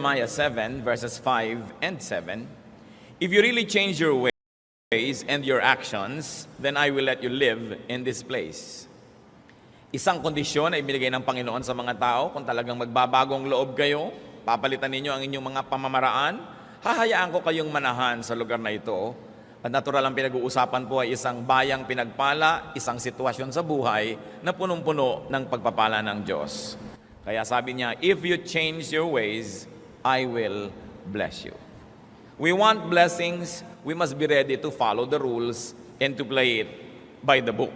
Jeremiah 7 verses 5 and 7, if you really change your ways and your actions, then I will let you live in this place. Isang kondisyon ay binigay ng Panginoon sa mga tao, kung talagang magbabagong loob kayo, papalitan ninyo ang inyong mga pamamaraan, hahayaan ko kayong manahan sa lugar na ito. At natural ang pinag-uusapan po ay isang bayang pinagpala, isang sitwasyon sa buhay na punong-puno ng pagpapala ng Diyos. Kaya sabi niya, if you change your ways, I will bless you. We want blessings, we must be ready to follow the rules and to play it by the book.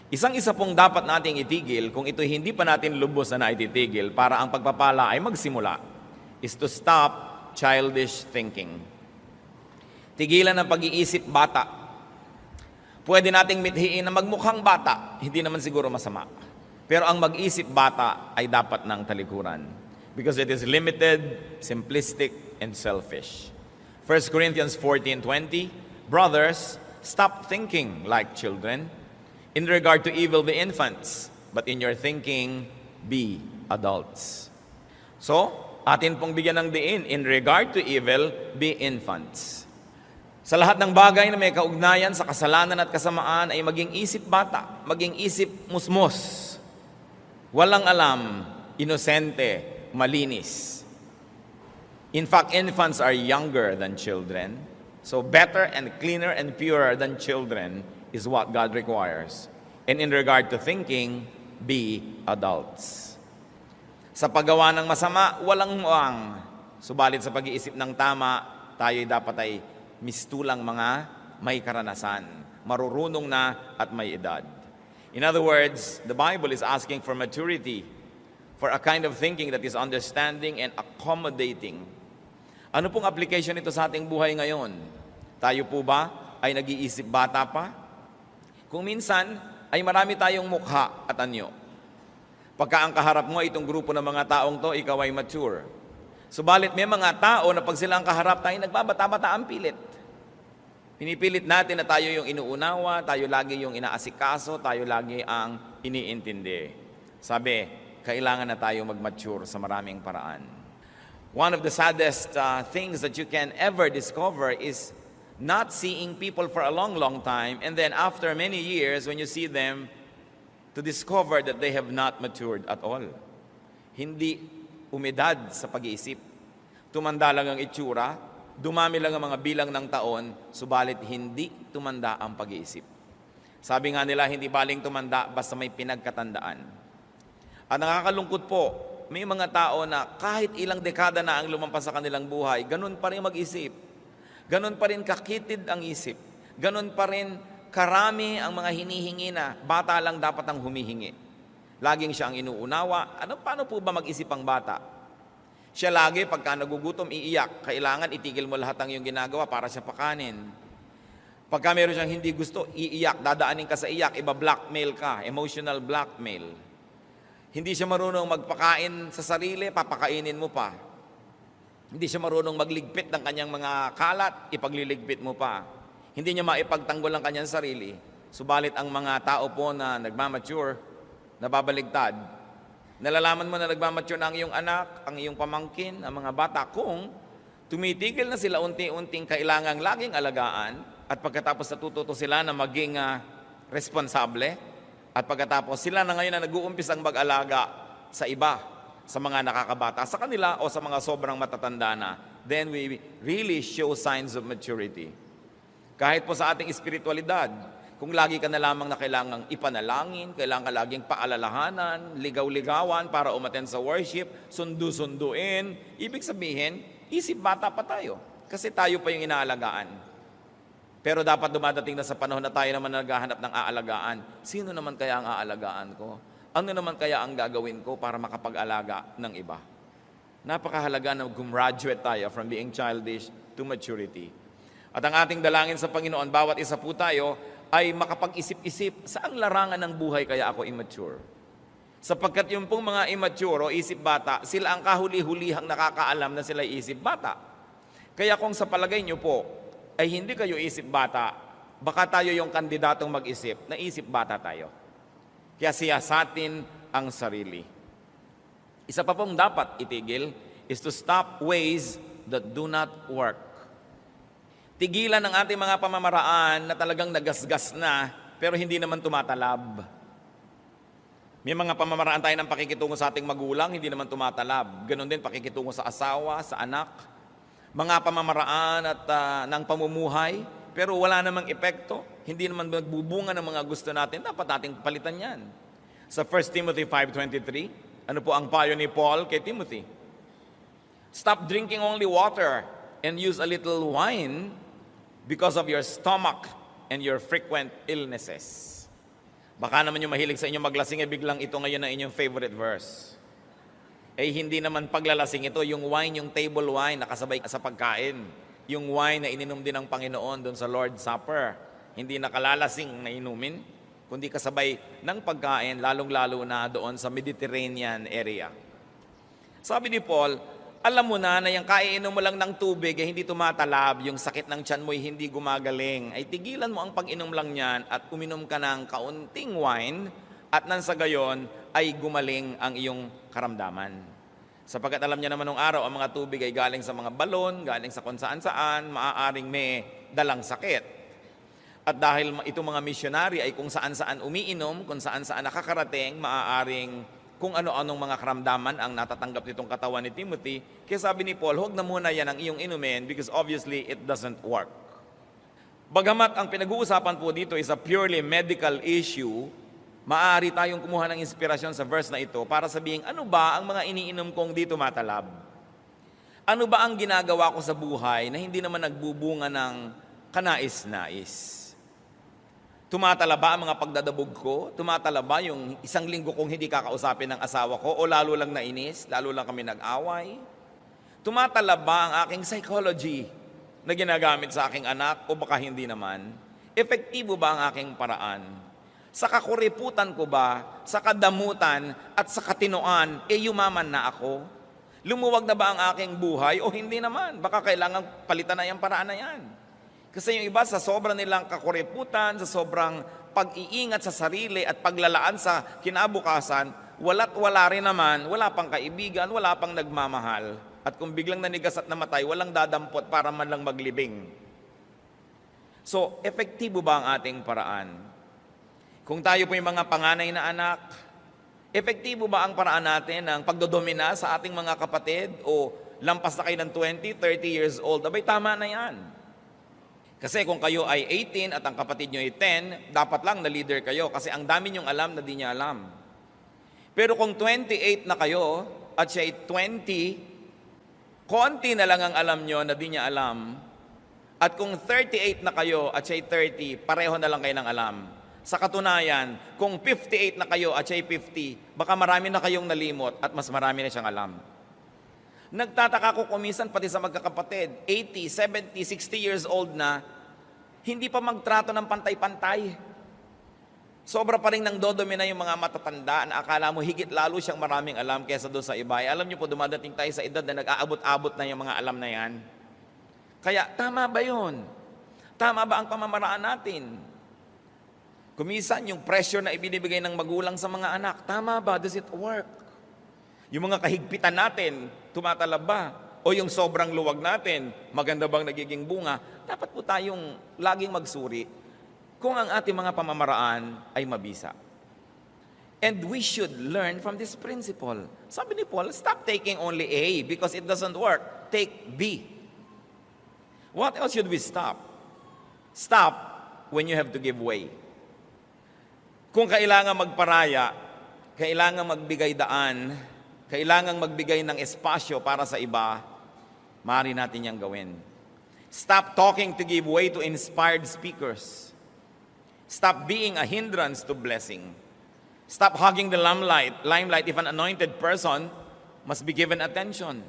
Isang-isa pong dapat nating itigil kung ito hindi pa natin lubos na naititigil para ang pagpapala ay magsimula, is to stop childish thinking. Tigilan ang pag-iisip bata. Pwede nating mithiin na magmukhang bata, hindi naman siguro masama. Pero ang mag-isip bata ay dapat ng talikuran. Because it is limited, simplistic, and selfish. 1 Corinthians 14:20, brothers, stop thinking like children. In regard to evil, be infants. But in your thinking, be adults. So, atin pong bigyan ng diin, in regard to evil, be infants. Sa lahat ng bagay na may kaugnayan sa kasalanan at kasamaan ay maging isip bata, maging isip musmos. Walang alam, inosente, malinis. In fact, infants are younger than children. So better and cleaner and purer than children is what God requires. And in regard to thinking, be adults. Sa paggawa ng masama, walang muang. Subalit sa pag-iisip ng tama, tayo dapat ay mistulang mga may karanasan, marurunong na at may edad. In other words, the Bible is asking for maturity, for a kind of thinking that is understanding and accommodating. Ano pong application nito sa ating buhay ngayon? Tayo po ba ay nag-iisip bata pa? Kung minsan, ay marami tayong mukha at anyo. Pagka ang kaharap mo itong grupo ng mga taong to, ikaw ay mature. Subalit may mga tao na pag sila ang kaharap tayo, nagbabata-bata ang pilit. Pinipilit natin na tayo yung inuunawa, tayo lagi yung inaasikaso, tayo lagi ang iniintindi. Sabi, kailangan na tayo mag-mature sa maraming paraan. One of the saddest things that you can ever discover is not seeing people for a long, long time, and then after many years, when you see them, to discover that they have not matured at all. Hindi umidad sa pag-iisip. Tumanda lang ang itsura, dumami lang ang mga bilang ng taon, subalit hindi tumanda ang pag-iisip. Sabi nga nila, hindi baling tumanda basta may pinagkatandaan. At nakakalungkot po, may mga tao na kahit ilang dekada na ang lumampas sa kanilang buhay, ganun pa rin mag-isip. Ganun pa rin kakitid ang isip. Ganun pa rin karami ang mga hinihingi na bata lang dapat ang humihingi. Laging siya ang inuunawa. Paano po ba mag-isip ang bata? Siya lagi, pagka nagugutom, iiyak. Kailangan itigil mo lahat ang iyong ginagawa para siya pakanin. Pagka meron siyang hindi gusto, iiyak. Dadaanin ka sa iyak, iba-blackmail ka. Emotional blackmail. Hindi siya marunong magpakain sa sarili, papakainin mo pa. Hindi siya marunong magligpit ng kanyang mga kalat, ipagliligpit mo pa. Hindi niya maipagtanggol ang kanyang sarili. Subalit ang mga tao po na nagmamature, nababaligtad, nalalaman mo na nagmamature na ang iyong anak, ang iyong pamangkin, ang mga bata, kung tumitigil na sila unti-unting kailangang laging alagaan, at pagkatapos natututo sila na maging responsable, at pagkatapos sila na ngayon na nag-uumpisang mag-alaga sa iba, sa mga nakakabata, sa kanila o sa mga sobrang matatanda na, then we really show signs of maturity. Kahit po sa ating espiritualidad, kung lagi ka na lamang na kailangang ipanalangin, kailangan ka laging paalalahanan, ligaw-ligawan para umattend sa worship, sundu-sunduin, ibig sabihin, isip bata pa tayo. Kasi tayo pa yung inaalagaan. Pero dapat dumadating na sa panahon na tayo naman naghahanap ng aalagaan. Sino naman kaya ang aalagaan ko? Ano naman kaya ang gagawin ko para makapag-alaga ng iba? Napakahalaga na gumraduate tayo from being childish to maturity. At ang ating dalangin sa Panginoon, bawat isa po tayo, ay makapag-isip-isip, saang larangan ng buhay kaya ako immature? Sapagkat yung pong mga immature o isip bata, sila ang kahuli-hulihang nakakaalam na sila isip bata. Kaya kung sa palagay nyo po, ay hindi kayo isip bata, baka tayo yung kandidatong mag-isip na isip bata tayo. Kaya siyasatin ang sarili. Isa pa pong dapat itigil, is to stop ways that do not work. Tigilan ang ating mga pamamaraan na talagang nagasgas na pero hindi naman tumatalab. May mga pamamaraan tayo ng pakikitungo sa ating magulang, hindi naman tumatalab. Ganon din pakikitungo sa asawa, sa anak. Mga pamamaraan at ng pamumuhay, pero wala namang epekto. Hindi naman nagbubunga ng mga gusto natin. Dapat nating palitan yan. Sa 1 Timothy 5:23, ano po ang payo ni Paul kay Timothy? Stop drinking only water and use a little wine because of your stomach and your frequent illnesses. Baka naman yung mahilig sa inyo maglasing, biglang ito ngayon ang inyong favorite verse. Hindi naman paglalasing ito, yung wine, yung table wine, nakasabay sa pagkain. Yung wine na ininom din ng Panginoon doon sa Lord's Supper. Hindi nakalalasing na inumin, kundi kasabay ng pagkain, lalong-lalo na doon sa Mediterranean area. Sabi ni Paul, alam mo na yung kaiinom mo lang ng tubig hindi tumatalab, yung sakit ng tiyan mo hindi gumagaling, ay tigilan mo ang pag-inom lang yan at uminom ka ng kaunting wine at nang sa gayon ay gumaling ang iyong karamdaman. Sapagkat alam niya naman nung araw, ang mga tubig ay galing sa mga balon, galing sa kung saan-saan, maaaring may dalang sakit. At dahil itong mga missionary ay kung saan-saan umiinom, kung saan-saan nakakarating, maaaring kung ano-anong mga karamdaman ang natatanggap nitong katawan ni Timothy. Kaya sabi ni Paul, huwag na muna yan ang iyong inumin because obviously it doesn't work. Bagamat ang pinag-uusapan po dito is a purely medical issue, maaari tayong kumuha ng inspirasyon sa verse na ito para sabihin, ano ba ang mga iniinom kong dito matalab? Ano ba ang ginagawa ko sa buhay na hindi naman nagbubunga ng kanais-nais? Tumatala ba ang mga pagdadabog ko? Tumatala ba yung isang linggo kong hindi kakausapin ng asawa ko o lalo lang nainis, lalo lang kami nag-away? Tumatala ba ang aking psychology na ginagamit sa aking anak o baka hindi naman? Epektibo ba ang aking paraan? Sa kakuriputan ko ba, sa kadamutan at sa katinoan, yumaman na ako? Lumuwag na ba ang aking buhay o hindi naman? Baka kailangan palitan na yung paraan na yan. Kasi yung iba sa sobrang nilang kakuriputan, sa sobrang pag-iingat sa sarili at paglalaan sa kinabukasan, wala't wala rin naman, wala pang kaibigan, wala pang nagmamahal. At kung biglang nanigas at namatay, walang dadampot para man lang maglibing. So, epektibo ba ang ating paraan? Kung tayo po yung mga panganay na anak, epektibo ba ang paraan natin ng pagdodomina sa ating mga kapatid o lampas na kayo ng 20, 30 years old? Abay, tama na yan. Kasi kung kayo ay 18 at ang kapatid nyo ay 10, dapat lang na leader kayo kasi ang dami nyong alam na di niya alam. Pero kung 28 na kayo at siya ay 20, konti na lang ang alam nyo na di niya alam. At kung 38 na kayo at siya ay 30, pareho na lang kayo ng alam. Sa katunayan, kung 58 na kayo at siya ay 50, baka marami na kayong nalimot at mas marami na siyang alam. Nagtataka ko kuminsan pati sa magkakapatid, 80, 70, 60 years old na, hindi pa magtrato ng pantay-pantay. Sobra pa rin nang dodomina yung mga matatanda na akala mo higit lalo siyang maraming alam kaysa doon sa iba. Alam niyo po, dumadating tayo sa edad na nag-aabot-abot na yung mga alam na yan. Kaya, tama ba yun? Tama ba ang pamamaraan natin? Kuminsan, yung pressure na ibinibigay ng magulang sa mga anak, tama ba? Does it work? Yung mga kahigpitan natin, tumatalab ba? O yung sobrang luwag natin, maganda bang nagiging bunga? Dapat po tayong laging magsuri kung ang ating mga pamamaraan ay mabisa. And we should learn from this principle. Sabi ni Paul, stop taking only A because it doesn't work. Take B. What else should we stop? Stop when you have to give way. Kung kailangan magparaya, kailangan magbigay daan, kailangang magbigay ng espasyo para sa iba, maaari natin yang gawin. Stop talking to give way to inspired speakers. Stop being a hindrance to blessing. Stop hugging the limelight if an anointed person must be given attention.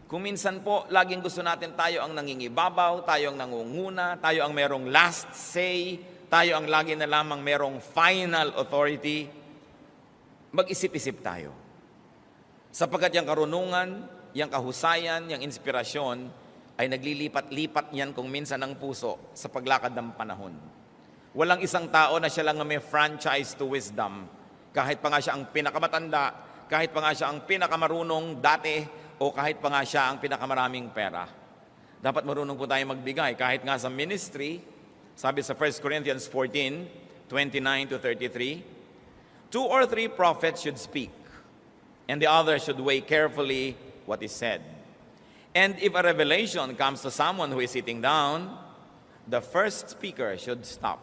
Kung minsan po, laging gusto natin tayo ang nangingibabaw, tayo ang nangunguna, tayo ang merong last say, tayo ang lagi na lamang merong final authority, mag-isip-isip tayo. Sapagkat yung karunungan, yung kahusayan, yung inspirasyon, ay naglilipat-lipat yan kung minsan ng puso sa paglakad ng panahon. Walang isang tao na siya lang may franchise to wisdom. Kahit pa nga siya ang pinakamatanda, kahit pa nga siya ang pinakamarunong dati, o o kahit pa nga siya ang pinakamaraming pera. Dapat marunong po tayo magbigay. Kahit nga sa ministry, sabi sa 1 Corinthians 14:29 to 33, 2 or 3 prophets should speak, and the other should weigh carefully what is said. And if a revelation comes to someone who is sitting down, the first speaker should stop.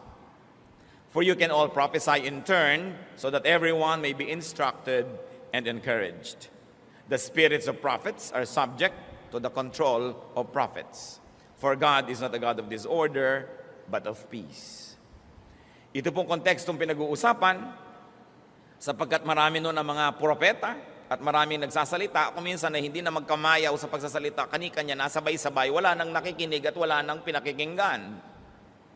For you can all prophesy in turn, so that everyone may be instructed and encouraged. The spirits of prophets are subject to the control of prophets. For God is not a God of disorder, but of peace. Ito pong kontekstong pinag-uusapan, sapagkat marami noon ang mga propeta at maraming nagsasalita, kung minsan na hindi na magkamayaw sa pagsasalita, kani-kanya nasabay-sabay, wala nang nakikinig at wala nang pinakikinggan.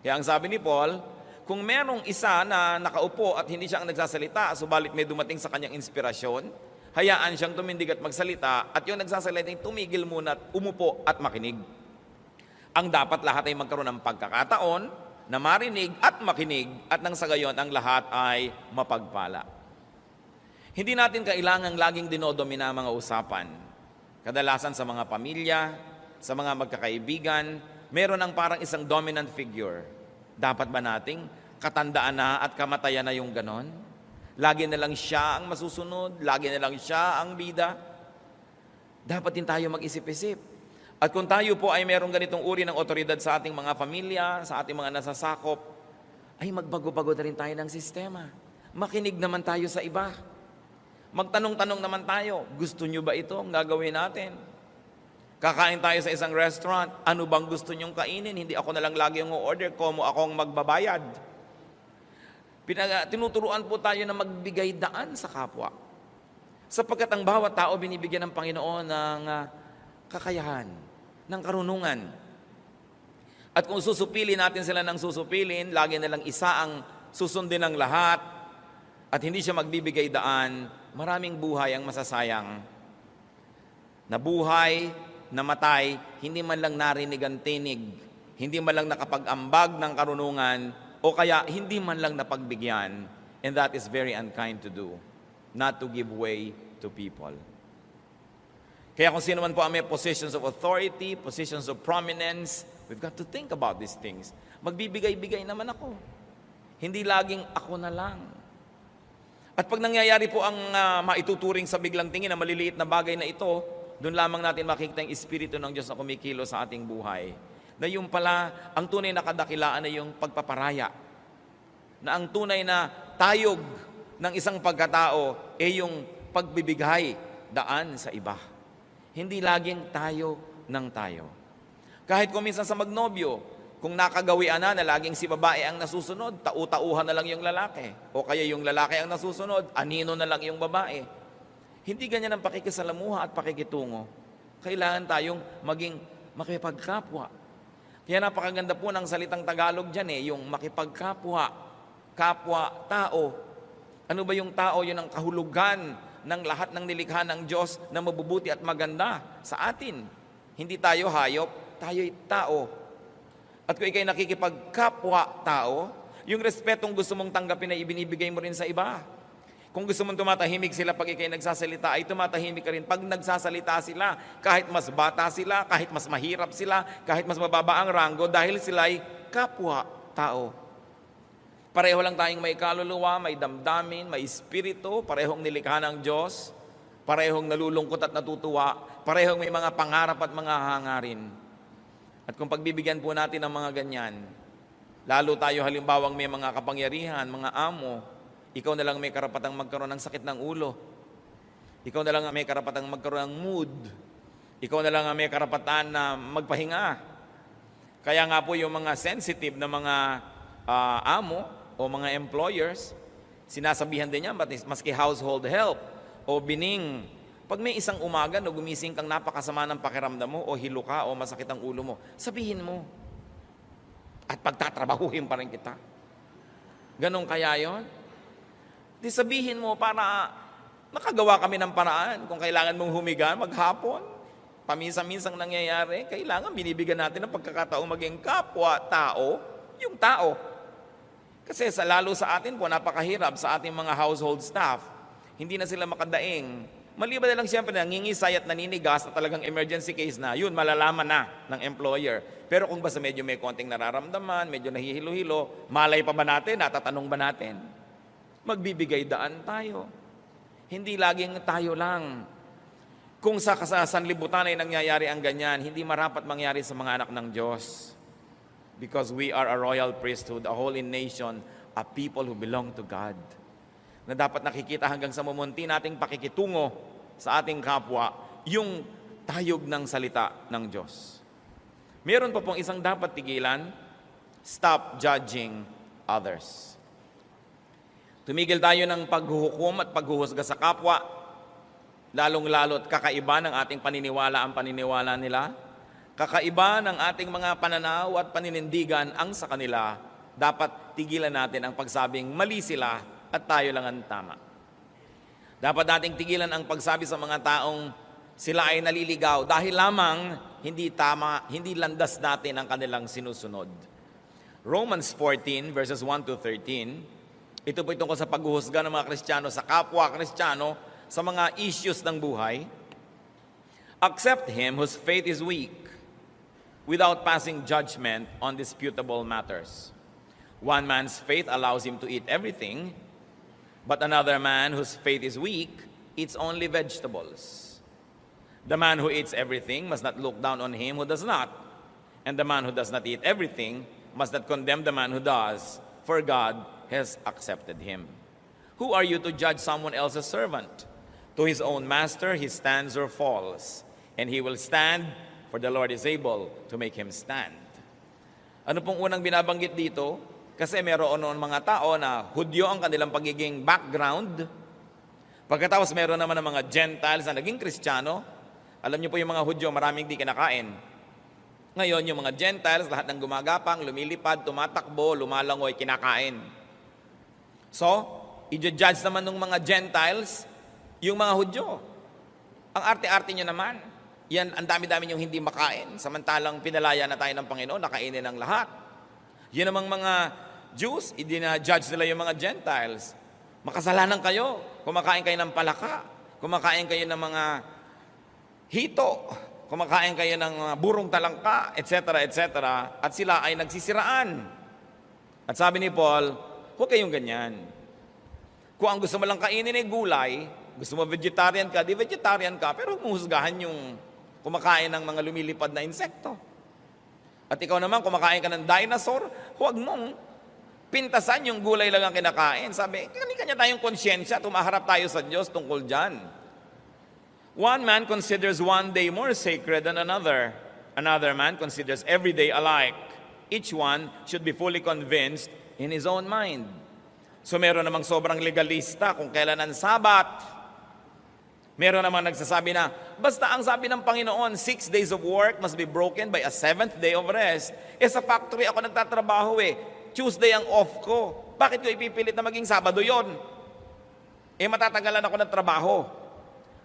Kaya ang sabi ni Paul, kung merong isa na nakaupo at hindi siya ang nagsasalita, subalit may dumating sa kanyang inspirasyon, hayaan siyang tumindig at magsalita, at yung nagsasalita ay tumigil muna at umupo at makinig. Ang dapat lahat ay magkaroon ng pagkakataon na marinig at makinig, at nang sa gayon ang lahat ay mapagpala. Hindi natin kailangang laging dinodomina ang mga usapan. Kadalasan sa mga pamilya, sa mga magkakaibigan, meron ang parang isang dominant figure. Dapat ba nating katandaan na at kamatayan na yung ganon? Lagi na lang siya ang masusunod, lagi na lang siya ang bida. Dapat din tayo mag-isip-isip. At kung tayo po ay merong ganitong uri ng otoridad sa ating mga pamilya, sa ating mga nasasakop, ay magbago-bago na rin tayo ng sistema. Makinig naman tayo sa iba. Magtanong-tanong naman tayo, gusto nyo ba ito ang gagawin natin? Kakain tayo sa isang restaurant, ano bang gusto nyong kainin? Hindi ako na lang lagi yung order, komo akong magbabayad. Tinuturuan po tayo na magbigay daan sa kapwa. Sapagkat ang bawat tao binibigyan ng Panginoon ng kakayahan, ng karunungan. At kung susupilin natin sila ng susupilin, lagi na lang isa ang susundin ng lahat, at hindi siya magbibigay daan, maraming buhay ang masasayang. Nabuhay, namatay, hindi man lang narinig ang tinig, hindi man lang nakapag-ambag ng karunungan, o kaya hindi man lang napagbigyan. And that is very unkind to do, not to give way to people. Kaya kung sino man po ang may positions of authority, positions of prominence, we've got to think about these things. Magbibigay-bigay naman ako. Hindi laging ako na lang. At pag nangyayari po ang maituturing sa biglang tingin na maliliit na bagay na ito, doon lamang natin makikita ang Espiritu ng Diyos na kumikilo sa ating buhay. Na yung pala, ang tunay na kadakilaan ay yung pagpaparaya. Na ang tunay na tayog ng isang pagkatao ay yung pagbibigay daan sa iba. Hindi laging tayo ng tayo. Kahit kung minsan sa magnobyo, kung nakagawian na laging si babae ang nasusunod, tau-tauhan na lang yung lalaki. O kaya yung lalaki ang nasusunod, anino na lang yung babae. Hindi ganyan ang pakikisalamuha at pakikitungo. Kailangan tayong maging makipagkapwa. Kaya napakaganda po ng salitang Tagalog dyan yung makipagkapwa, kapwa, tao. Ano ba yung tao? Yun ang kahulugan ng lahat ng nilikha ng Diyos na mabubuti at maganda sa atin. Hindi tayo hayop, tayo'y tao. At kung ikay nakikipagkapwa-tao, yung respetong gusto mong tanggapin ay ibinibigay mo rin sa iba. Kung gusto mong tumatahimik sila pag ikay nagsasalita, ay tumatahimik ka rin pag nagsasalita sila. Kahit mas bata sila, kahit mas mahirap sila, kahit mas mababa ang ranggo, dahil sila ay kapwa-tao. Pareho lang tayong may kaluluwa, may damdamin, may espiritu, parehong nilikha ng Diyos, parehong nalulungkot at natutuwa, parehong may mga pangarap at mga hangarin. At kung pagbibigyan po natin ng mga ganyan, lalo tayo halimbawang may mga kapangyarihan, mga amo, ikaw na lang may karapatang magkaroon ng sakit ng ulo. Ikaw na lang may karapatang magkaroon ng mood. Ikaw na lang may karapatan na magpahinga. Kaya nga po yung mga sensitive na mga amo o mga employers, sinasabihan din niya, maski household help o bining, pag may isang umaga no gumising kang napakasama ng pakiramdam mo o hilo ka o masakit ang ulo mo, sabihin mo. At pagtatrabahuhin pa rin kita. Ganon kaya yon? Di sabihin mo para makagawa kami ng paraan. Kung kailangan mong humiga, maghapon. Paminsan-minsang nangyayari, kailangan binibigyan natin ng pagkakataong maging kapwa-tao, yung tao. Kasi lalo sa atin po, napakahirap sa ating mga household staff. Hindi na sila makadaing Maliban na lang siyempre nangingisay at naninigas na talagang emergency case na, yun, malalaman na ng employer. Pero kung basta medyo may konting nararamdaman, medyo nahihilo-hilo, malay pa ba natin, natatanong ba natin? Magbibigay daan tayo. Hindi laging tayo lang. Kung sa sanlibutan ay nangyayari ang ganyan, hindi marapat mangyari sa mga anak ng Diyos. Because we are a royal priesthood, a holy nation, a people who belong to God. Na dapat nakikita hanggang sa mumunti nating pakikitungo sa ating kapwa, yung tayog ng salita ng Diyos. Meron pa pong isang dapat tigilan, stop judging others. Tumigil tayo ng paghuhukom at paghuhusga sa kapwa, lalong-lalo at kakaiba ng ating paniniwala ang paniniwala nila, kakaiba ng ating mga pananaw at paninindigan ang sa kanila, dapat tigilan natin ang pagsabing mali sila at tayo lang ang tama. Dapat nating tigilan ang pagsabi sa mga taong sila ay naliligaw dahil lamang hindi tama, hindi landas natin ang kanilang sinusunod. Romans 14 verses 1 to 13, ito po tungkol sa paghuhusga ng mga Kristiyano sa kapwa Kristiyano sa mga issues ng buhay. Accept him whose faith is weak without passing judgment on disputable matters. One man's faith allows him to eat everything, but another man whose faith is weak eats only vegetables. The man who eats everything must not look down on him who does not, and the man who does not eat everything must not condemn the man who does, for God has accepted him. Who are you to judge someone else's servant? To his own master he stands or falls, and he will stand, for the Lord is able to make him stand. Ano pong unang binabanggit dito? Kasi meron mga tao na Hudyo ang kanilang pagiging background. Pagkatapos meron naman ng mga Gentiles na naging Kristiyano. Alam niyo po yung mga Hudyo, maraming di kinakain. Ngayon, yung mga Gentiles, lahat ng gumagapang, lumilipad, tumatakbo, lumalangoy, kinakain. So, i-judge naman ng mga Gentiles yung mga Hudyo. Ang arte-arte nyo naman. Yan, ang dami-dami yung hindi makain. Samantalang pinalaya na tayo ng Panginoon, nakainin ng lahat. Yan namang mga Jews, i-judge nila yung mga Gentiles. Makasalanan kayo, kumakain kayo ng palaka, kumakain kayo ng mga hito, kumakain kayo ng mga burong talangka, etc., etc., at sila ay nagsisiraan. At sabi ni Paul, huwag kayong ganyan. Kung ang gusto mo lang kainin ay gulay, gusto mo vegetarian ka, di vegetarian ka, pero humuhusgahan yung kumakain ng mga lumilipad na insekto. At ikaw naman, kumakain ka ng dinosaur, huwag mong pintasan yung gulay lang ang kinakain. Sabi, kanya-kanya tayong konsyensya, tumaharap tayo sa Diyos tungkol dyan. One man considers one day more sacred than another. Another man considers every day alike. Each one should be fully convinced in his own mind. So meron namang sobrang legalista kung kailan ang Sabat. Meron namang nagsasabi na, basta ang sabi ng Panginoon, 6 days of work must be broken by a 7th day of rest. Sa factory ako nagtatrabaho Tuesday ang off ko. Bakit ko ipipilit na maging Sabado yon? Matatagalan ako ng trabaho.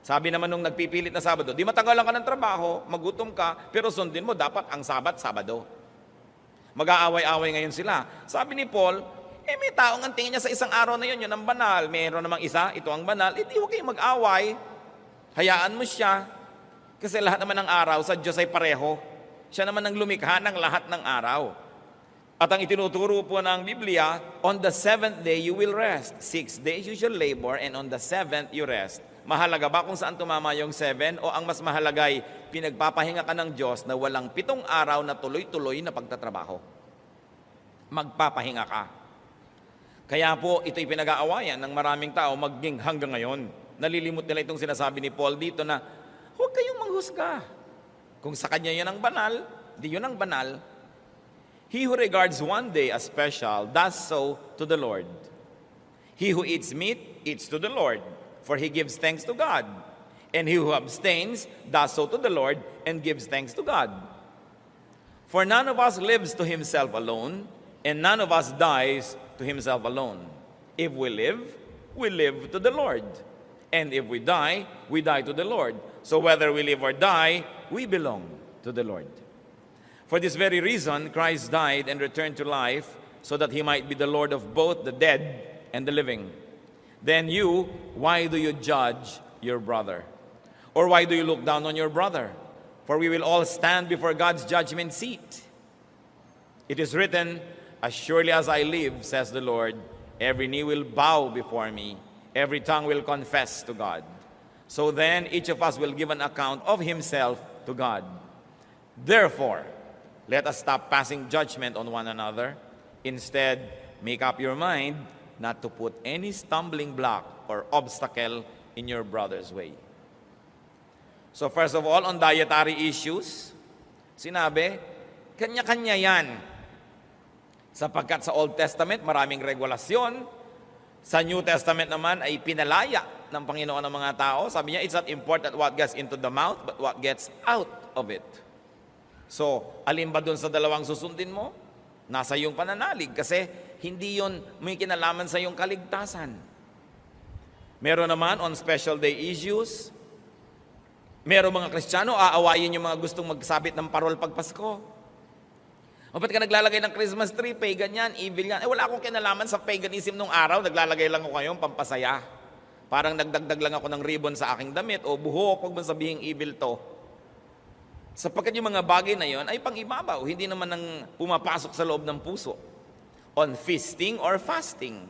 Sabi naman nung nagpipilit na Sabado, di matagalan ka ng trabaho, magutom ka, pero sundin mo dapat ang Sabat, Sabado. Mag-aaway-aaway ngayon sila. Sabi ni Paul, may taong ang tingin niya sa isang araw na yun ang banal. Mayroon namang isa, ito ang banal. Di huwag kayong mag-away. Hayaan mo siya. Kasi lahat naman ng araw sa Diyos ay pareho. Siya naman ang lumikha ng lahat ng araw. At ang itinuturo po ng Biblia, on the 7th day you will rest. 6 days you shall labor, and on the 7th you rest. Mahalaga ba kung saan tumama yung 7? O ang mas mahalagay, pinagpapahinga ka ng Diyos na walang 7 araw na tuloy-tuloy na pagtatrabaho. Magpapahinga ka. Kaya po, ito'y pinag-aawayan ng maraming tao maging hanggang ngayon. Nalilimot nila itong sinasabi ni Paul dito na, huwag kayong manghusga. Kung sa kanya yan ang banal, di yun ang banal. He who regards one day as special does so to the Lord. He who eats meat eats to the Lord, for he gives thanks to God. And he who abstains does so to the Lord and gives thanks to God. For none of us lives to himself alone, and none of us dies to himself alone. If we live to the Lord. And if we die to the Lord. So whether we live or die, we belong to the Lord. For this very reason, Christ died and returned to life, so that he might be the Lord of both the dead and the living. Then you, why do you judge your brother? Or why do you look down on your brother? For we will all stand before God's judgment seat. It is written, as surely as I live, says the Lord, every knee will bow before me, every tongue will confess to God. So then each of us will give an account of himself to God. Therefore, let us stop passing judgment on one another. Instead, make up your mind not to put any stumbling block or obstacle in your brother's way. So first of all, on dietary issues, sinabi, kanya-kanya yan. Sapagkat sa Old Testament, maraming regulasyon. Sa New Testament naman ay pinalaya ng Panginoon ng mga tao. Sabi niya, it's not important what gets into the mouth, but what gets out of it. So, alin ba dun sa dalawang susundin mo? Nasa iyong pananalig kasi hindi yon may kinalaman sa iyong kaligtasan. Meron naman on special day issues, meron mga Kristiyano, aawayin yung mga gustong magsabit ng parol pag Pasko. O ba't ka naglalagay ng Christmas tree, pagan yan, evil yan? Wala akong kinalaman sa paganism nung araw, naglalagay lang ako ngayon, pampasaya. Parang nagdagdag lang ako ng ribbon sa aking damit o buhok, huwag mo sabihing evil to. Sapagkat yung mga bagay na yon ay pang-ibabaw, hindi naman nang pumapasok sa loob ng puso. On feasting or fasting.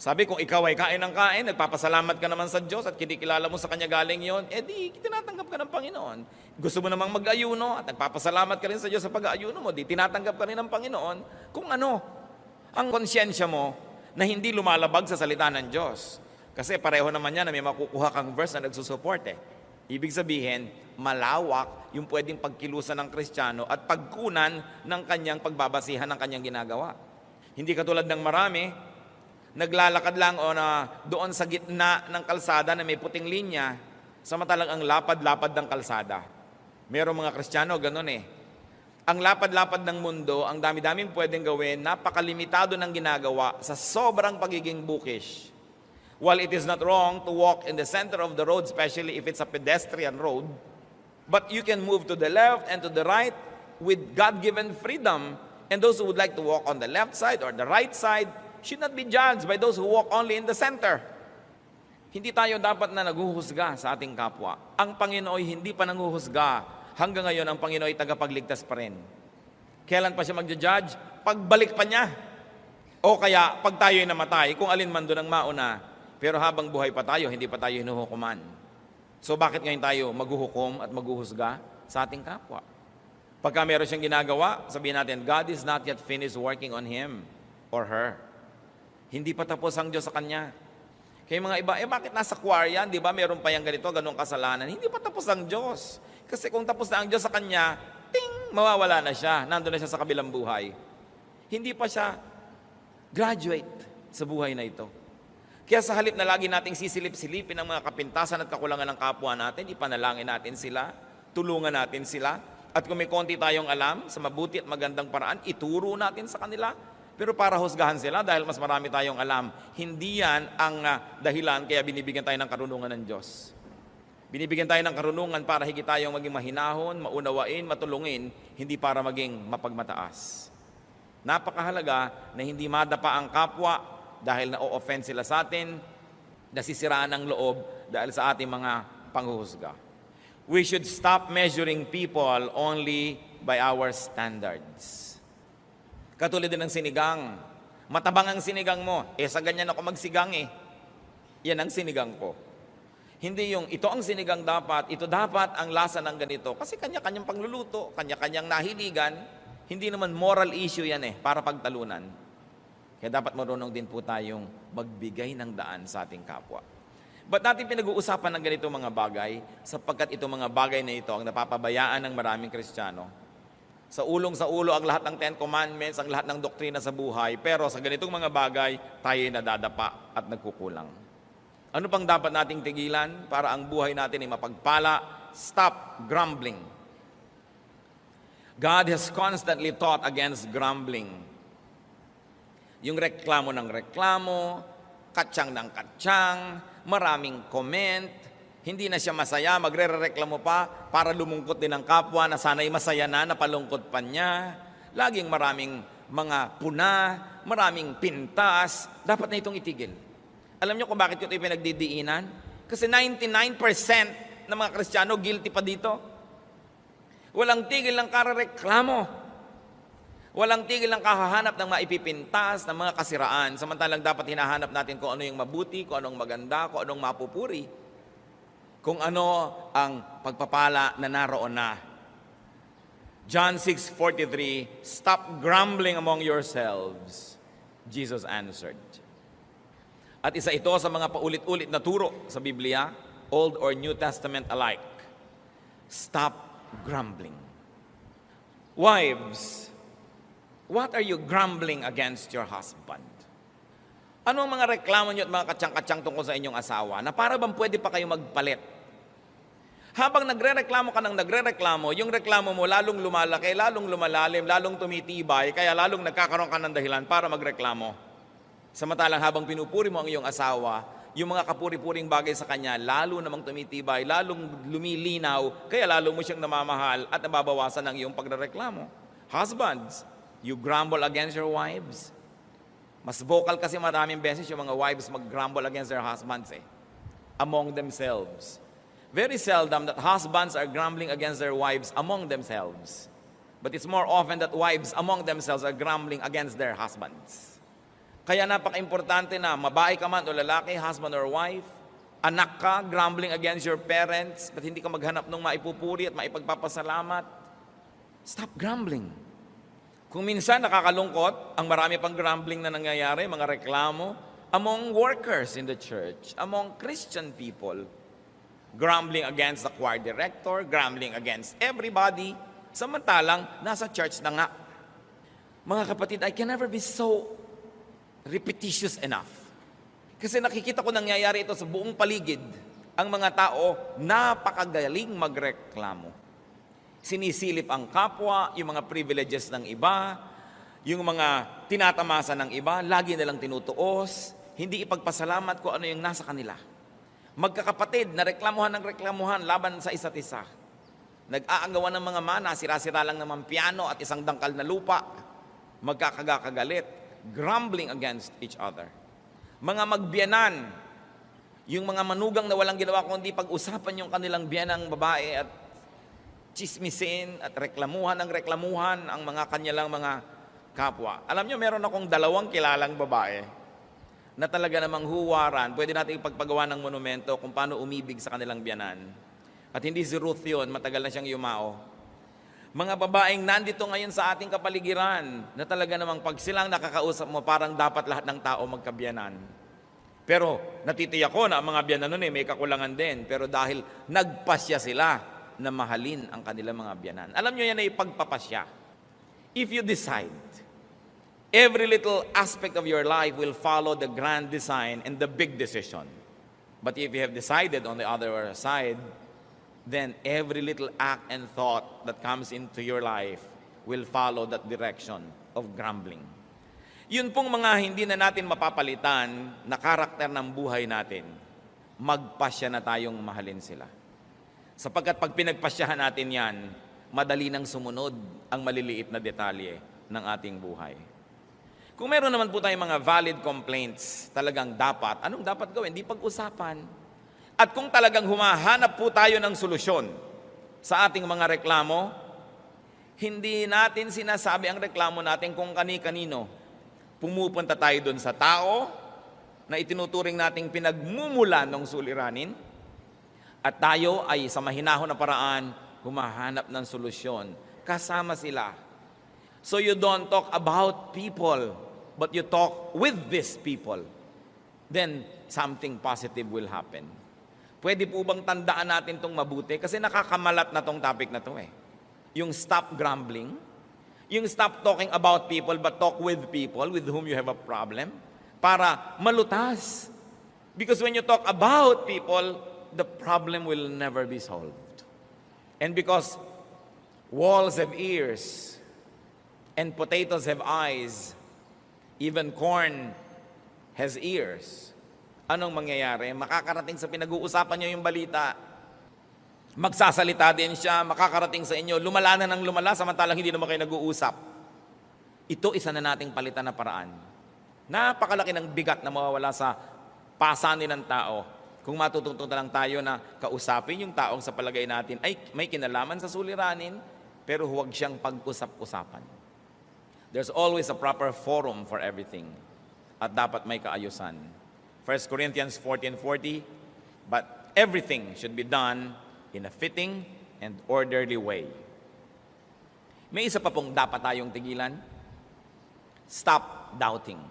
Sabi, kung ikaw ay kain ng kain, nagpapasalamat ka naman sa Diyos at kinikilala mo sa Kanya galing yon, di tinatanggap ka ng Panginoon. Gusto mo namang mag-ayuno at nagpapasalamat ka rin sa Diyos sa pag-ayuno mo, di tinatanggap ka rin ng Panginoon kung ano ang konsyensya mo na hindi lumalabag sa salita ng Diyos. Kasi pareho naman yan na may makukuha kang verse na nagsusupport Ibig sabihin, malawak yung pwedeng pagkilusan ng Kristiyano at pagkunan ng kanyang pagbabasihan ng kanyang ginagawa. Hindi katulad ng marami, naglalakad lang o na doon sa gitna ng kalsada na may puting linya, samantalang ang lapad-lapad ng kalsada. Merong mga Kristiyano, ganun Ang lapad-lapad ng mundo, ang dami-daming pwedeng gawin, napakalimitado ng ginagawa sa sobrang pagiging bookish. While it is not wrong to walk in the center of the road, especially if it's a pedestrian road, but you can move to the left and to the right with God-given freedom. And those who would like to walk on the left side or the right side should not be judged by those who walk only in the center. Hindi tayo dapat na naghuhusga sa ating kapwa. Ang Panginoon hindi pa nanghuhusga. Hanggang ngayon, ang Panginoon ay tagapagligtas pa rin. Kailan pa siya magja-judge? Pagbalik pa niya. O kaya, pag tayo ay namatay, kung alin man doon ang mauna, pero habang buhay pa tayo, hindi pa tayo hinuhukuman. So bakit ngayon tayo maghuhukom at maghuhusga sa ating kapwa? Pagka meron siyang ginagawa, sabihin natin, God is not yet finished working on him or her. Hindi pa tapos ang Diyos sa kanya. Kaya mga iba, bakit nasa choir yan? Di ba meron pa yung ganito, ganong kasalanan? Hindi pa tapos ang Diyos. Kasi kung tapos na ang Diyos sa kanya, ting, mawawala na siya. Nandun na siya sa kabilang buhay. Hindi pa siya graduate sa buhay na ito. Kaya sa halip na lagi nating sisilip-silipin ang mga kapintasan at kakulangan ng kapwa natin, ipanalangin natin sila, tulungan natin sila, at kung may konti tayong alam sa mabuti at magandang paraan, ituro natin sa kanila. Pero para husgahan sila dahil mas marami tayong alam, hindi yan ang dahilan kaya binibigyan tayo ng karunungan ng Diyos. Binibigyan tayo ng karunungan para higit tayong maging mahinahon, maunawain, matulungin, hindi para maging mapagmataas. Napakahalaga na hindi madapa ang kapwa dahil na-offend sila sa atin, nasisiraan ang loob dahil sa ating mga panghuhusga. We should stop measuring people only by our standards. Katulad din ng sinigang. Matabang ang sinigang mo. Sa ganyan ako magsigang Yan ang sinigang ko. Hindi yung ito ang sinigang dapat, ito dapat ang lasa ng ganito. Kasi kanya-kanyang pagluluto, kanya-kanyang nahiligan. Hindi naman moral issue yan para pagtalunan. Kaya dapat marunong din po tayong magbigay ng daan sa ating kapwa. Ba't natin pinag-uusapan ng ganito mga bagay? Sapagkat itong mga bagay na ito ang napapabayaan ng maraming Kristiyano. Sa ulo ang lahat ng 10 Commandments, ang lahat ng doktrina sa buhay, pero sa ganitong mga bagay, tayo nadadapa at nagkukulang. Ano pang dapat nating tigilan para ang buhay natin ay mapagpala? Stop grumbling. God has constantly taught against grumbling. Yung reklamo ng reklamo, katsang ng katsang, maraming comment, hindi na siya masaya, magre-reklamo pa para lumungkot din ang kapwa na sana'y masaya na, napalungkot pa niya. Laging maraming mga puna, maraming pintas, dapat na itong itigil. Alam niyo kung bakit ito pinagdidiinan? Kasi 99% ng mga Kristiyano guilty pa dito. Walang tigil ng karareklamo. Walang tigil ng kahahanap ng maipipintas, ng mga kasiraan. Samantalang dapat hinahanap natin kung ano yung mabuti, kung anong maganda, kung anong mapupuri. Kung ano ang pagpapala na naroon na. John 6:43, "Stop grumbling among yourselves," Jesus answered. At isa ito sa mga paulit-ulit na turo sa Biblia, Old or New Testament alike. Stop grumbling. Wives, what are you grumbling against your husband? Ano ang mga reklamo niyo at mga katsang-katsang tungkol sa inyong asawa na para bang pwede pa kayo magpalit? Habang nagre-reklamo ka ng nagre-reklamo, yung reklamo mo lalong lumalaki, lalong lumalalim, lalong tumitibay, kaya lalong nagkakaroon ka ng dahilan para magreklamo. Samantalang habang pinupuri mo ang iyong asawa, yung mga kapuri-puring bagay sa kanya, lalo namang tumitibay, lalong lumilinaw, kaya lalo mo siyang namamahal at nababawasan ang iyong pagrereklamo. Husbands, you grumble against your wives. Mas vocal kasi maraming beses yung mga wives mag-grumble against their husbands among themselves. Very seldom that husbands are grumbling against their wives among themselves. But it's more often that wives among themselves are grumbling against their husbands. Kaya napaka-importante na mabae ka man o lalaki, husband or wife, anak ka, grumbling against your parents, but hindi ka maghanap ng maipupuri at maipagpapasalamat. Stop grumbling. Kung minsan nakakalungkot, ang marami pang grumbling na nangyayari, mga reklamo, among workers in the church, among Christian people, grumbling against the choir director, grumbling against everybody, samantalang nasa church na nga. Mga kapatid, I can never be so repetitious enough. Kasi nakikita ko nangyayari ito sa buong paligid. Ang mga tao, napakagaling magreklamo. Sinisilip ang kapwa, yung mga privileges ng iba, yung mga tinatamasa ng iba, lagi nilang tinutuos, hindi ipagpasalamat kung ano yung nasa kanila. Magkakapatid na reklamuhan ng reklamuhan laban sa isa't isa. Nag-aagawan ng mga mana, sira-sira lang naman piano at isang dangkal na lupa. Magkakagagalit, grumbling against each other. Mga magbiyanan, yung mga manugang na walang ginawa kundi pag-usapan yung kanilang biyanang babae at chismisin at reklamuhan ng reklamuhan ang mga kanyalang mga kapwa. Alam nyo, meron akong 2 kilalang babae na talaga namang huwaran, pwede natin ipagpagawa ng monumento kung paano umibig sa kanilang biyanan. At hindi si Ruth yun, matagal na siyang yumao. Mga babaeng nandito ngayon sa ating kapaligiran, na talaga namang pag silang nakakausap mo, parang dapat lahat ng tao magkabiyanan. Pero natitiyak ko na ang mga biyanan nun may kakulangan din. Pero dahil nagpasya sila na mahalin ang kanilang mga biyanan. Alam nyo yan ay pagpapasya. If you decide, every little aspect of your life will follow the grand design and the big decision. But if you have decided on the other side, then every little act and thought that comes into your life will follow that direction of grumbling. Yun pong mga hindi na natin mapapalitan na karakter ng buhay natin, magpasya na tayong mahalin sila. Sapagkat pag pinagpasyahan natin yan, madali nang sumunod ang maliliit na detalye ng ating buhay. Kung meron naman po tayong mga valid complaints, talagang dapat, anong dapat gawin? Di pag-usapan. At kung talagang humahanap po tayo ng solusyon sa ating mga reklamo, hindi natin sinasabi ang reklamo natin kung kani-kanino. Pumupunta tayo doon sa tao na itinuturing nating pinagmumulan ng suliranin at tayo ay sa mahinahon na paraan humahanap ng solusyon. Kasama sila. So you don't talk about people, but you talk with these people. Then something positive will happen. Pwede po bang tandaan natin itong mabuti? Kasi nakakamalat na tong topic na to Yung stop grumbling, yung stop talking about people but talk with people with whom you have a problem para malutas. Because when you talk about people, the problem will never be solved. And because walls have ears and potatoes have eyes, even corn has ears. Anong mangyayari? Makakarating sa pinag-uusapan nyo yung balita. Magsasalita din siya, makakarating sa inyo, lumala na ng lumala, samantalang hindi naman kayo nag-uusap. Ito isa na nating palitan na paraan. Napakalaki ng bigat na mawawala sa pasanin ng tao Kung matututo na lang tayo na kausapin yung taong sa palagay natin ay may kinalaman sa suliranin, pero huwag siyang pag-usap-usapan. There's always a proper forum for everything. At dapat may kaayusan. 1 Corinthians 14:40, but everything should be done in a fitting and orderly way. May isa pa pong dapat tayong tigilan. Stop doubting.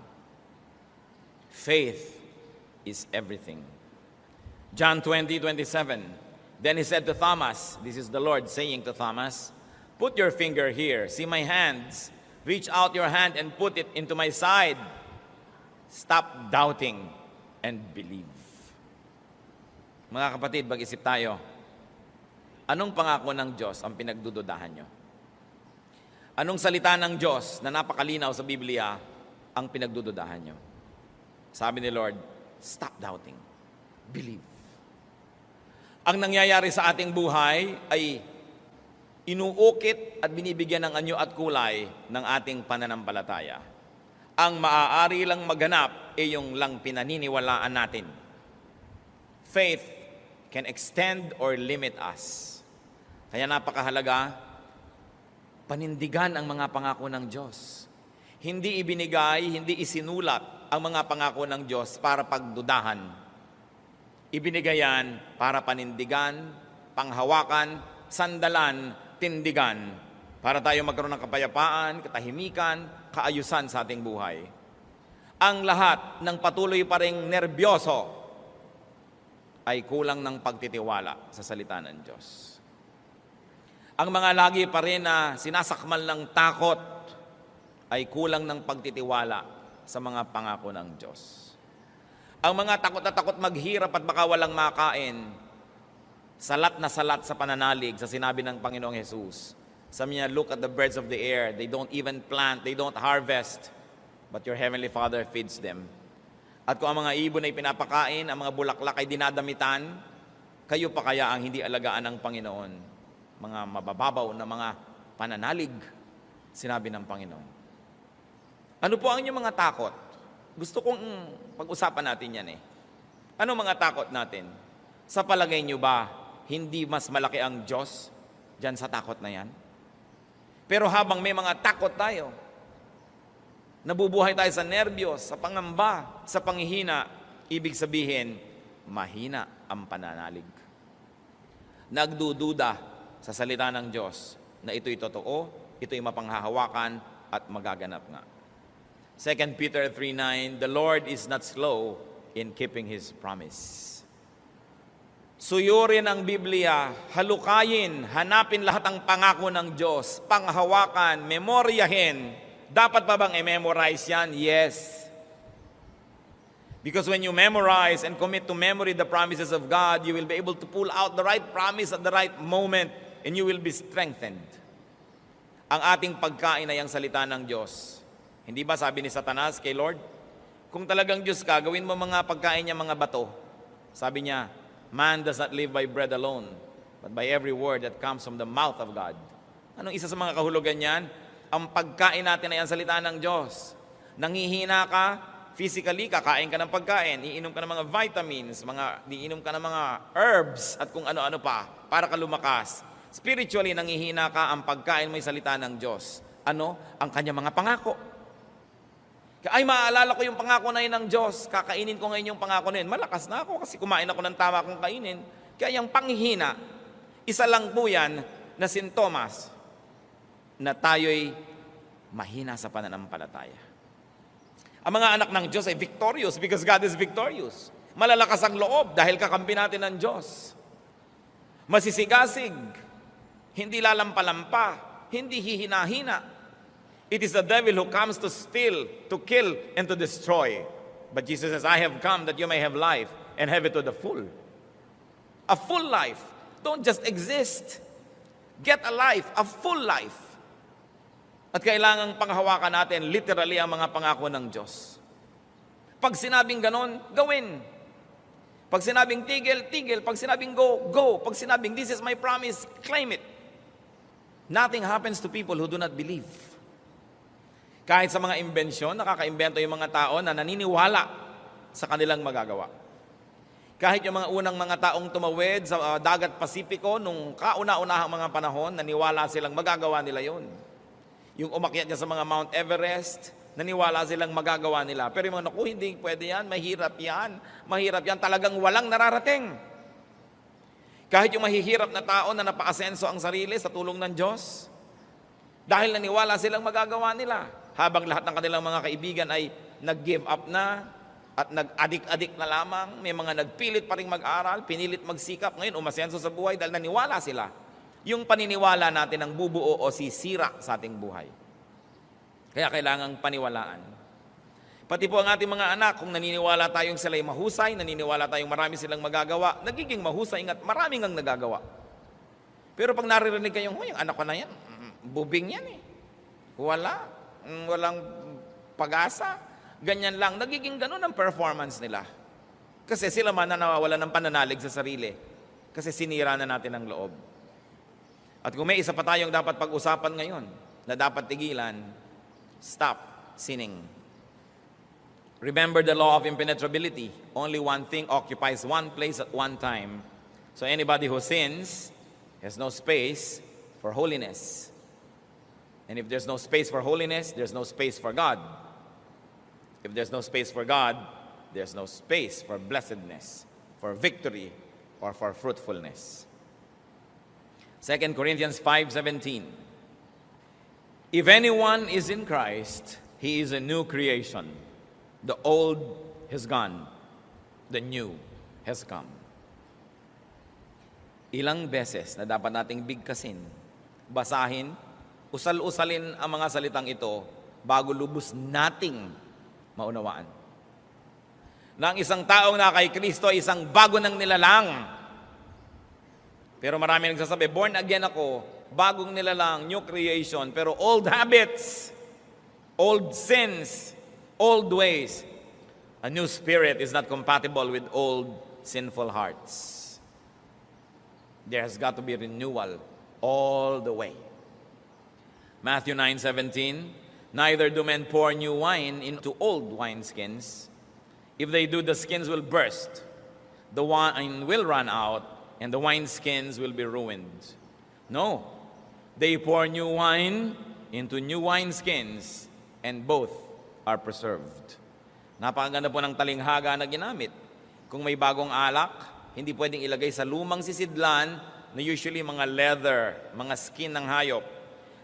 Faith is everything. John 20:27. Then he said to Thomas, this is the Lord saying to Thomas, put your finger here, see my hands, reach out your hand and put it into my side. Stop doubting and believe. Mga kapatid, mag-isip tayo. Anong pangako ng Diyos ang pinagdududahan nyo? Anong salita ng Diyos na napakalinaw sa Biblia ang pinagdududahan nyo? Sabi ni Lord, stop doubting. Believe. Ang nangyayari sa ating buhay ay inuukit at binibigyan ng anyo at kulay ng ating pananampalataya. Ang maaari lang maganap ay yung lang pinaniniwalaan natin. Faith can extend or limit us. Kaya napakahalaga, panindigan ang mga pangako ng Diyos. Hindi ibinigay, hindi isinulat ang mga pangako ng Diyos para pagdudahan. Ibinigay yan para panindigan, panghawakan, sandalan, tindigan, para tayo magkaroon ng kapayapaan, katahimikan, kaayusan sa ating buhay. Ang lahat ng patuloy pa ring nerbyoso ay kulang ng pagtitiwala sa salita ng Diyos. Ang mga lagi pa rin na sinasakmal ng takot ay kulang ng pagtitiwala sa mga pangako ng Diyos. Ang mga takot na takot maghirap at baka walang makain, salat na salat sa pananalig sa sinabi ng Panginoong Jesus. Sabi niya, look at the birds of the air. They don't even plant, they don't harvest, but your heavenly Father feeds them. At kung ang mga ibon ay pinapakain, ang mga bulaklak ay dinadamitan, kayo pa kaya ang hindi alagaan ng Panginoon? Mga mabababaw na mga pananalig, sinabi ng Panginoon. Ano po ang inyong mga takot? Gusto kong pag-usapan natin yan eh. Ano mga takot natin? Sa palagay nyo ba, hindi mas malaki ang Diyos dyan sa takot na yan? Pero habang may mga takot tayo, nabubuhay tayo sa nerbiyos, sa pangamba, sa panghihina, ibig sabihin, mahina ang pananalig. Nagdududa sa salita ng Diyos na ito'y totoo, ito'y mapanghahawakan at magaganap nga. 2 Peter 3:9, the Lord is not slow in keeping His promise. Suyurin ang Biblia, halukayin, hanapin lahat ang pangako ng Diyos, panghawakan, memoryahin. Dapat pa bang i-memorize yan? Yes. Because when you memorize and commit to memory the promises of God, you will be able to pull out the right promise at the right moment and you will be strengthened. Ang ating pagkain ay ang salita ng Diyos. Hindi ba sabi ni Satanas kay Lord, kung talagang Diyos ka, gawin mo mga pagkain niya mga bato. Sabi niya, man does not live by bread alone, but by every word that comes from the mouth of God. Anong isa sa mga kahulugan niyan? Ang pagkain natin ay ang salita ng Diyos. Nangihina ka, physically, kakain ka ng pagkain, iinom ka ng mga vitamins, iinom ka ng mga herbs, at kung ano-ano pa, para ka lumakas. Spiritually, nangihina ka, ang pagkain mo ay salita ng Diyos. Ano? Ang kanyang mga pangako. Ay, maaalala ko yung pangako na yun ng Diyos. Kakainin ko ngayon yung pangako na yun. Malakas na ako kasi kumain ako ng tama kong kainin. Kaya yung panghihina, isa lang po yan na sintomas na tayo'y mahina sa pananampalataya. Ang mga anak ng Diyos ay victorious because God is victorious. Malalakas ang loob dahil kakampi natin ng Diyos. Masisigasig, hindi lalampalampa, hindi hihina-hina. It is the devil who comes to steal, to kill, and to destroy. But Jesus says, I have come that you may have life and have it to the full. A full life. Don't just exist. Get a life, a full life. At kailangang panghawakan natin literally ang mga pangako ng Diyos. Pag sinabing ganon, gawin. Pag sinabing tigil, tigil. Pag sinabing go, go. Pag sinabing this is my promise, claim it. Nothing happens to people who do not believe. Kahit sa mga imbensyon, nakakaimbento yung mga tao na naniniwala sa kanilang magagawa. Kahit yung mga unang mga taong tumawid sa dagat Pasipiko, nung kauna-unahang mga panahon, naniwala silang magagawa nila yon. Yung umakyat niya sa mga Mount Everest, naniwala silang magagawa nila. Pero yung mga, naku, hindi pwede yan, mahirap yan, talagang walang nararating. Kahit yung mahihirap na tao na napaasenso ang sarili sa tulong ng Diyos, dahil naniwala silang magagawa nila. Habang lahat ng kanilang mga kaibigan ay nag-give up na, at nag-adik-adik na lamang, may mga nagpilit pa rin mag-aral, pinilit magsikap, ngayon umasenso sa buhay dahil naniwala sila. Yung paniniwala natin ang bubuo o sisira sa ating buhay. Kaya kailangang paniwalaan. Pati po ang ating mga anak, kung naniniwala tayong sila'y mahusay, naniniwala tayong marami silang magagawa, nagiging mahusay at maraming ang nagagawa. Pero pag naririnig kayong, yung anak ko na yan, bubing yan eh. Walang pag-asa. Ganyan lang, nagiging ganun ang performance nila. Kasi sila man na nawawala ng pananalig sa sarili. Kasi sinira na natin ang loob. At kung may isa pa tayong dapat pag-usapan ngayon, na dapat tigilan, stop sinning. Remember the law of impenetrability. Only one thing occupies one place at one time. So anybody who sins has no space for holiness. And if there's no space for holiness, there's no space for God. If there's no space for God, there's no space for blessedness, for victory, or for fruitfulness. 2 Corinthians 5:17. If anyone is in Christ, he is a new creation. The old has gone, the new has come. Ilang beses na dapat nating bigkasin, basahin, usal-usalin ang mga salitang ito bago lubos nating maunawaan. Na ang isang taong na kay Kristo ay isang bago ng nilalang. Pero marami nagsasabi, born again ako, bagong nilalang, new creation, pero old habits, old sins, old ways. A new spirit is not compatible with old sinful hearts. There has got to be renewal all the way. Matthew 9:17, neither do men pour new wine into old wineskins. If they do, the skins will burst, the wine will run out, and the wineskins will be ruined. No, they pour new wine into new wineskins, and both are preserved. Napakaganda po ng talinghaga na ginamit. Kung may bagong alak, hindi pwedeng ilagay sa lumang sisidlan na usually mga leather, mga skin ng hayop.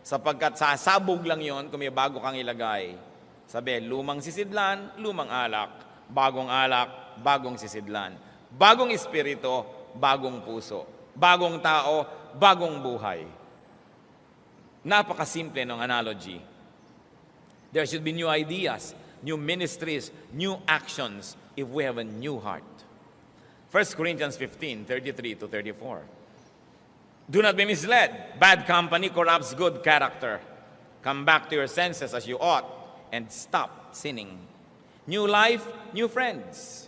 Sapagkat sasabog lang yon kung may bago kang ilagay. Sabi, lumang sisidlan, lumang alak, bagong sisidlan. Bagong espiritu, bagong puso. Bagong tao, bagong buhay. Napakasimple ng analogy. There should be new ideas, new ministries, new actions if we have a new heart. 1 Corinthians 15:33-34. Do not be misled. Bad company corrupts good character. Come back to your senses as you ought and stop sinning. New life, new friends.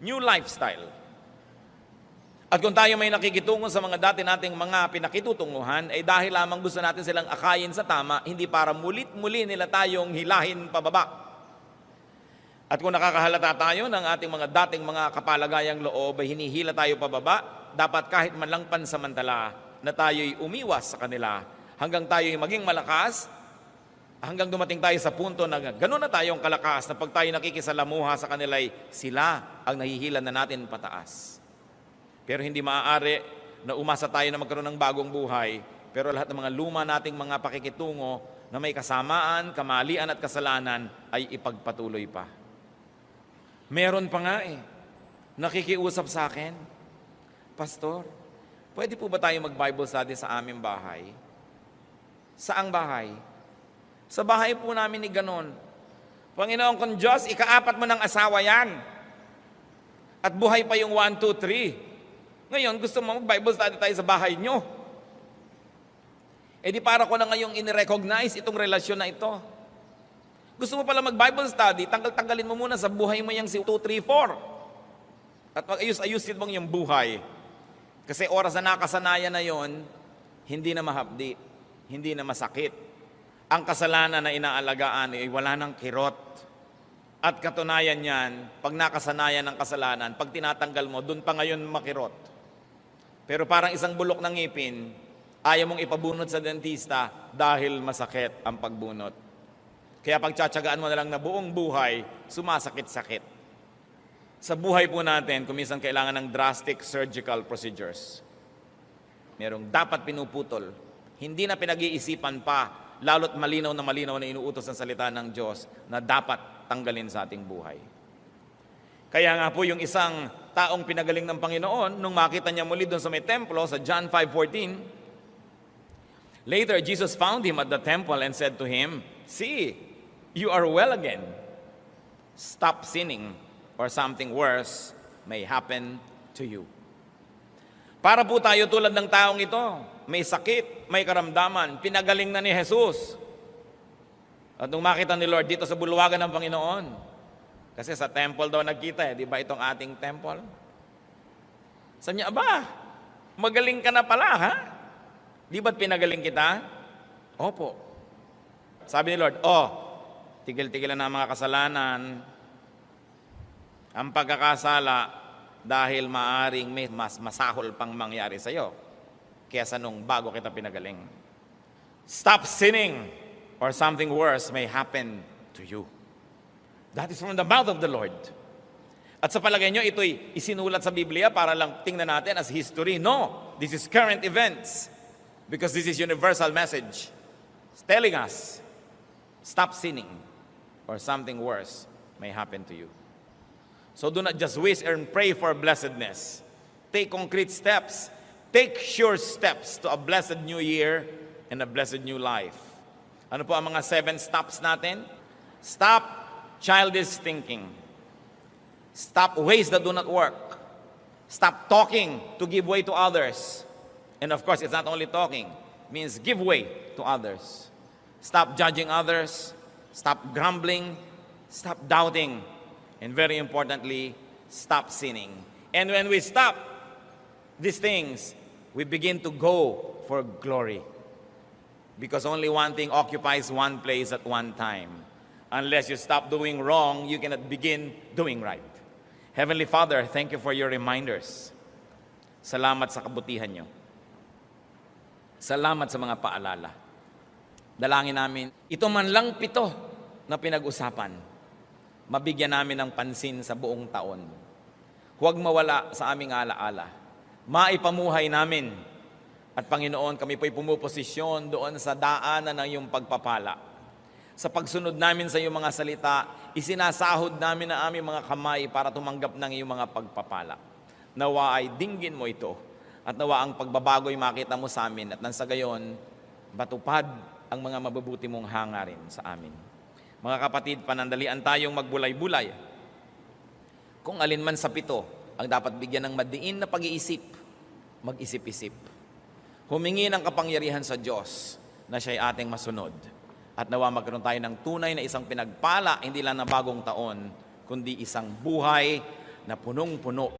New lifestyle. At kung tayo may nakikitungo sa mga dati nating mga pinakitutunguhan, ay dahil lamang gusto natin silang akayin sa tama, hindi para mulit-muli nila tayong hilahin pababa. At kung nakakahalata tayo ng ating mga dating mga kapalagayang loob ay hinihila tayo pababa, dapat kahit man lang pansamantala na tayo'y umiwas sa kanila hanggang tayo'y maging malakas, hanggang dumating tayo sa punto na gano'n na tayong kalakas na pag tayo nakikisalamuha sa kanila'y sila ang nahihilan na natin pataas. Pero hindi maaari na umasa tayo na magkaroon ng bagong buhay, pero lahat ng mga luma nating mga pakikitungo na may kasamaan, kamalian at kasalanan ay ipagpatuloy pa. Meron pa nga nakikiusap sa akin, Pastor, pwede po ba tayo mag-Bible study sa aming bahay? Saang bahay? Sa bahay po namin ni ganon. Panginoon kong Diyos, ika-4 mo ng asawa yan. At buhay pa yung 1, 2, 3. Ngayon, gusto mo mag-Bible study tayo sa bahay nyo. Eh di para ko na ngayong inirecognize itong relasyon na ito. Gusto mo pala mag-Bible study, tanggalin mo muna sa buhay mo yung si 2, 3, 4. At mag-ayus-ayusin mong yung buhay. Kasi oras na nakasanayan na yon, hindi na mahapdi, hindi na masakit. Ang kasalanan na inaalagaan ay wala ng kirot. At katunayan yan, pag nakasanayan ng kasalanan, pag tinatanggal mo, dun pa ngayon makirot. Pero parang isang bulok ng ngipin, ayaw mong ipabunot sa dentista dahil masakit ang pagbunot. Kaya pagtsatsagaan mo na lang na buong buhay, sumasakit-sakit. Sa buhay po natin, kuminsan kailangan ng drastic surgical procedures. Merong dapat pinuputol. Hindi na pinag-iisipan pa, lalo't malinaw na inuutos ng salita ng Diyos na dapat tanggalin sa ating buhay. Kaya nga po yung isang taong pinagaling ng Panginoon, nung makita niya muli doon sa may templo, sa John 5:14, later Jesus found him at the temple and said to him, "See, you are well again. Stop sinning, or something worse may happen to you." Para po tayo tulad ng taong ito, may sakit, may karamdaman, pinagaling na ni Jesus. At nung makita ni Lord dito sa bulwagan ng Panginoon, kasi sa temple daw nagkita di ba itong ating temple? Sabi niya, aba, magaling ka na pala, ha? Di ba't pinagaling kita? Opo. Sabi ni Lord, tigil-tigilan na ang mga kasalanan, ang pagkakasala, dahil maaring may mas masahol pang mangyari sa iyo kaysa nung bago kita pinagaling. Stop sinning, or something worse may happen to you. That is from the mouth of the Lord. At sa palagay nyo, ito'y isinulat sa Biblia para lang tingnan natin as history. No, this is current events because this is universal message. It's telling us, stop sinning, or something worse may happen to you. So do not just wish and pray for blessedness. Take concrete steps. Take sure steps to a blessed new year and a blessed new life. Ano po ang mga 7 stops natin? Stop childish thinking. Stop ways that do not work. Stop talking to give way to others. And of course, it's not only talking. It means give way to others. Stop judging others. Stop grumbling. Stop doubting. And very importantly, stop sinning. And when we stop these things, we begin to go for glory. Because only one thing occupies one place at one time. Unless you stop doing wrong, you cannot begin doing right. Heavenly Father, thank you for your reminders. Salamat sa kabutihan nyo. Salamat sa mga paalala. Dalangin namin, ito man lang 7 na pinag-usapan, mabigyan namin ng pansin sa buong taon. Huwag mawala sa aming alaala. Maipamuhay namin. At Panginoon, kami po'y pumuposisyon doon sa daanan ng iyong pagpapala. Sa pagsunod namin sa iyong mga salita, isinasahod namin ang aming mga kamay para tumanggap ng iyong mga pagpapala. Nawa ay dinggin mo ito. At nawa ang pagbabago'y makita mo sa amin. At nang sa gayon, batupad ang mga mabubuti mong hangarin sa amin. Mga kapatid, panandalian tayong magbulay-bulay. Kung alin man sa 7 ang dapat bigyan ng madiin na pag-iisip, mag-isip-isip. Humingi ng kapangyarihan sa Diyos na siya'y ating masunod. At nawa magkaroon tayo ng tunay na isang pinagpala, hindi lang na bagong taon, kundi isang buhay na punong-puno